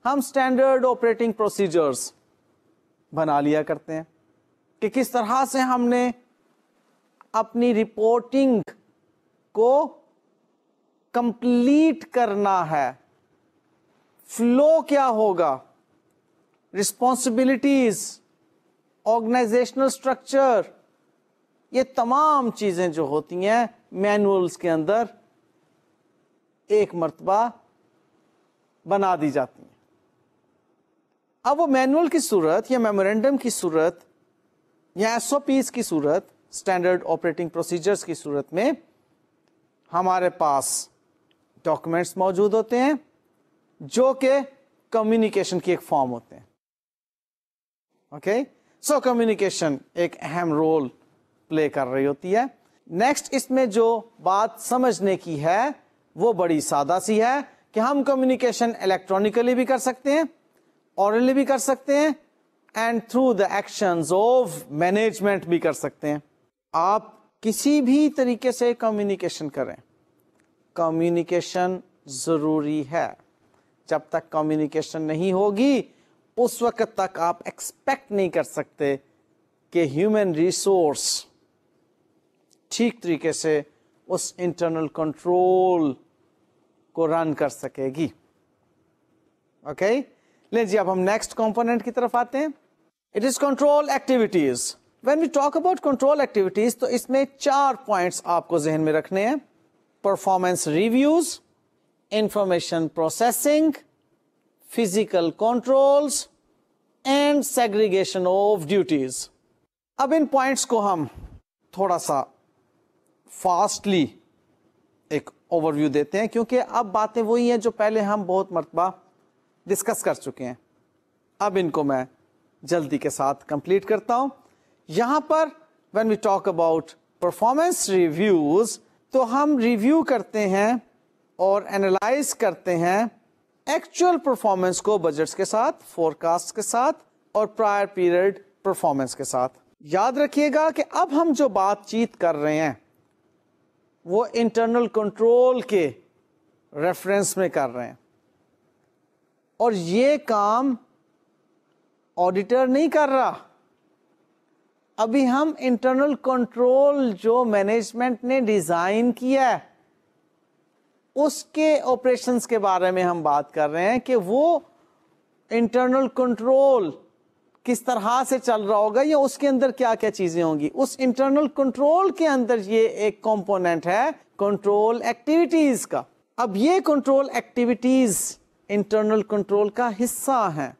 ہم اسٹینڈرڈ آپریٹنگ پروسیجرز بنا لیا کرتے ہیں کہ کس طرح سے ہم نے اپنی رپورٹنگ کو کمپلیٹ کرنا ہے, فلو کیا ہوگا, رسپانسبلٹیز, آرگنائزیشنل اسٹرکچر, یہ تمام چیزیں جو ہوتی ہیں مینولز کے اندر ایک مرتبہ بنا دی جاتی ہیں. اب وہ مینول کی صورت یا میمورینڈم کی صورت یا ایس او پیز کی صورت, اسٹینڈرڈ آپریٹنگ پروسیجرز کی صورت میں ہمارے پاس ڈاکومنٹس موجود ہوتے ہیں جو کہ کمیونیکیشن کی ایک فارم ہوتے ہیں. اوکے, سو کمیونیکیشن ایک اہم رول پلے کر رہی ہوتی ہے. نیکسٹ اس میں جو بات سمجھنے کی ہے وہ بڑی سادہ سی ہے کہ ہم کمیونیکیشن الیکٹرانکلی بھی کر سکتے ہیں, اورلی بھی کر سکتے ہیں, and through the actions of management بھی کر سکتے ہیں. آپ کسی بھی طریقے سے کمیونیکیشن کریں, کمیونیکیشن ضروری ہے. جب تک کمیونیکیشن نہیں ہوگی اس وقت تک آپ ایکسپیکٹ نہیں کر سکتے کہ ہیومن ریسورس ٹھیک طریقے سے اس انٹرنل کنٹرول کو رن کر سکے گی. اوکے, لیں جی اب ہم نیکسٹ کمپوننٹ کی طرف آتے ہیں. It is control activities. When we talk about control activities تو اس میں 4 پوائنٹس آپ کو ذہن میں رکھنے ہیں. Performance reviews, information processing, physical controls and segregation of duties. اب ان پوائنٹس کو ہم تھوڑا سا فاسٹلی ایک اوور ویو دیتے ہیں, کیونکہ اب باتیں وہی ہیں جو پہلے ہم بہت مرتبہ ڈسکس کر چکے ہیں. اب ان کو میں جلدی کے ساتھ کمپلیٹ کرتا ہوں. یہاں پر when we talk about performance reviews, تو ہم ریویو کرتے ہیں اور انالائز کرتے ہیں ایکچوئل پرفارمنس کو بجٹس کے ساتھ, فورکاسٹ کے ساتھ اور پرائر پیریڈ پرفارمنس کے ساتھ. یاد رکھیے گا کہ اب ہم جو بات چیت کر رہے ہیں وہ انٹرنل کنٹرول کے ریفرنس میں کر رہے ہیں, اور یہ کام آڈیٹر نہیں کر رہا. ابھی ہم انٹرنل کنٹرول جو مینجمنٹ نے ڈیزائن کیا ہے اس کے آپریشنز کے بارے میں ہم بات کر رہے ہیں کہ وہ انٹرنل کنٹرول کس طرح سے چل رہا ہوگا یا اس کے اندر کیا کیا چیزیں ہوں گی. اس انٹرنل کنٹرول کے اندر یہ ایک کمپوننٹ ہے کنٹرول ایکٹیویٹیز کا. اب یہ کنٹرول ایکٹیویٹیز انٹرنل کنٹرول کا حصہ ہیں.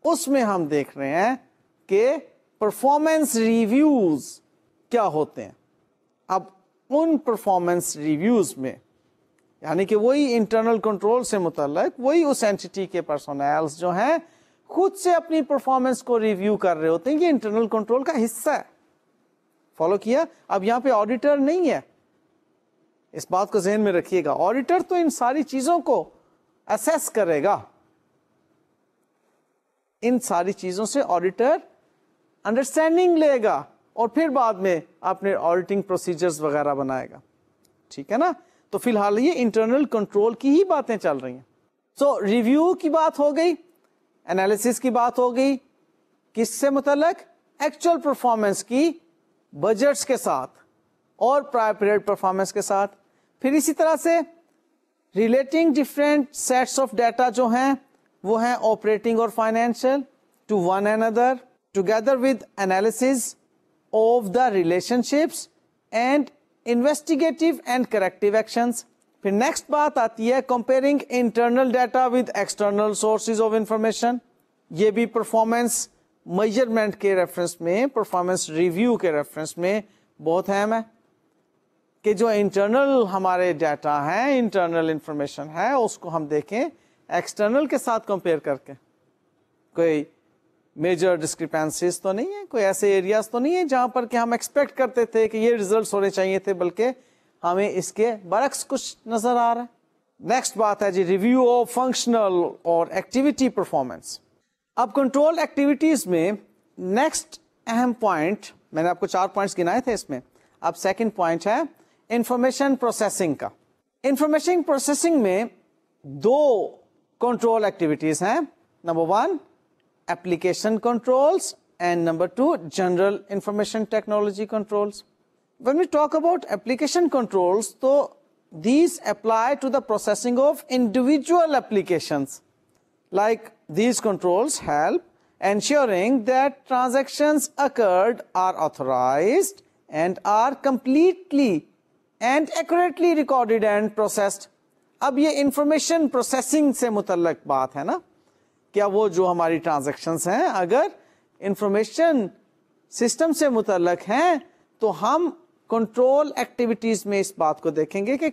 اس میں ہم دیکھ رہے ہیں کہ پرفارمنس ریویوز کیا ہوتے ہیں. اب ان پرفارمنس ریویوز میں یعنی کہ وہی انٹرنل کنٹرول سے متعلق وہی اس اینٹی کے پرسونلز جو ہیں خود سے اپنی پرفارمنس کو ریویو کر رہے ہوتے ہیں. یہ انٹرنل کنٹرول کا حصہ ہے. فالو کیا؟ اب یہاں پہ آڈیٹر نہیں ہے, اس بات کو ذہن میں رکھیے گا. آڈیٹر تو ان ساری چیزوں کو اسیس کرے گا, ان ساری چیزوں سے آڈیٹر انڈرسٹینڈنگ لے گا اور پھر بعد میں اپنے آڈیٹنگ پروسیجرز وغیرہ بنائے گا. ٹھیک ہے نا؟ تو فی الحال یہ انٹرنل کنٹرول کی ہی باتیں چل رہی ہیں. سو ریویو کی بات ہو گئی, انالیسس کی بات ہو گئی, کس سے متعلق؟ ایکچوئل پرفارمنس کی بجٹس کے ساتھ اور پرائر پیریڈ پرفارمنس کے ساتھ. پھر اسی طرح سے relating different sets of data جو ہیں وہ ہیں آپریٹنگ اور financial to one another together with analysis of the relationships and investigative and corrective actions. پھر نیکسٹ بات آتی ہے comparing internal data with external sources of information. یہ بھی پرفارمنس میجرمنٹ کے ریفرنس میں, پرفارمنس ریویو کے ریفرنس میں بہت اہم ہے کہ جو انٹرنل ہمارے ڈیٹا ہیں, انٹرنل انفارمیشن ہے, اس کو ہم دیکھیں ایکسٹرنل کے ساتھ کمپیئر کر کے. کوئی میجر ڈسکریپنسیز تو نہیں ہے, کوئی ایسے ایریاز تو نہیں ہے جہاں پر کہ ہم ایکسپیکٹ کرتے تھے کہ یہ ریزلٹس ہونے چاہیے تھے بلکہ ہمیں اس کے برعکس کچھ نظر آ رہا ہے. نیکسٹ بات ہے جی ریویو آف فنکشنل اور ایکٹیویٹی پرفارمنس. اب کنٹرول ایکٹیویٹیز میں نیکسٹ اہم پوائنٹ, میں نے آپ کو 4 پوائنٹس گنائے تھے اس میں, اب سیکنڈ پوائنٹ ہے انفارمیشن پروسیسنگ کا. انفارمیشن پروسیسنگ میں 2 کنٹرول ایکٹیویٹیز ہیں. Number 1 application controls and number 2 general information technology controls. When we talk about application controls, so these apply to the processing of individual applications. Like these controls help ensuring that transactions occurred are authorized and are completely and accurately recorded and processed. اب یہ information processing سے متعلق بات ہے نا, کیا وہ جو ہماری ٹرانزیکشنز ہیں اگر انفارمیشن سسٹم سے متعلق ہیں تو ہم کنٹرول ایکٹیویٹیز میں اس بات کو دیکھیں گے کہ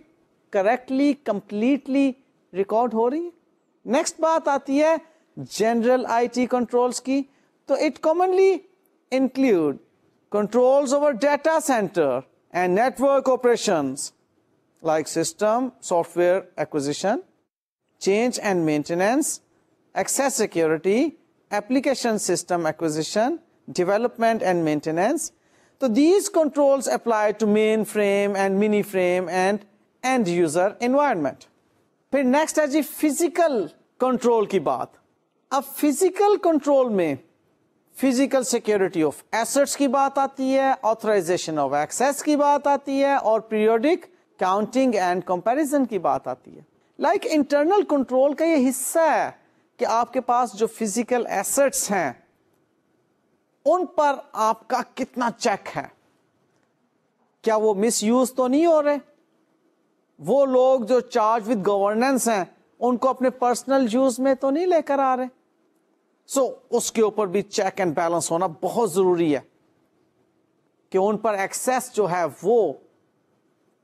کریکٹلی کمپلیٹلی ریکارڈ ہو رہی ہے. نیکسٹ بات آتی ہے جنرل آئی ٹی کنٹرولز کی. تو it commonly include controls over data centre and network operations like system soft where acquisition, change and maintenance, access security, application system acquisition, development and maintenance. So these controls apply to mainframe and miniframe and end user environment. پھر next ہے جی physical control کی بات. اب physical control میں physical security of assets کی بات آتی ہے, authorization of access کی بات آتی ہے اور periodic counting and comparison کی بات آتی ہے. Like internal control کا یہ حصہ ہے کہ آپ کے پاس جو فزیکل ایسٹس ہیں ان پر آپ کا کتنا چیک ہے, کیا وہ مس یوز تو نہیں ہو رہے, وہ لوگ جو چارج وتھ گورننس ہیں ان کو اپنے پرسنل یوز میں تو نہیں لے کر آ رہے. سو اس کے اوپر بھی چیک اینڈ بیلنس ہونا بہت ضروری ہے کہ ان پر ایکسیس جو ہے وہ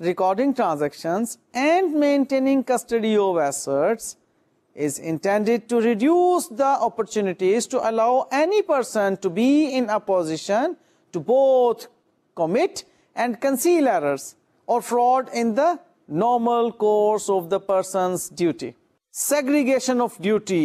recording transactions and maintaining custody of assets is intended to reduce the opportunities to allow any person to be in a position to both commit and conceal errors or fraud in the normal course of the person's duty. Segregation of duty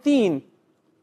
3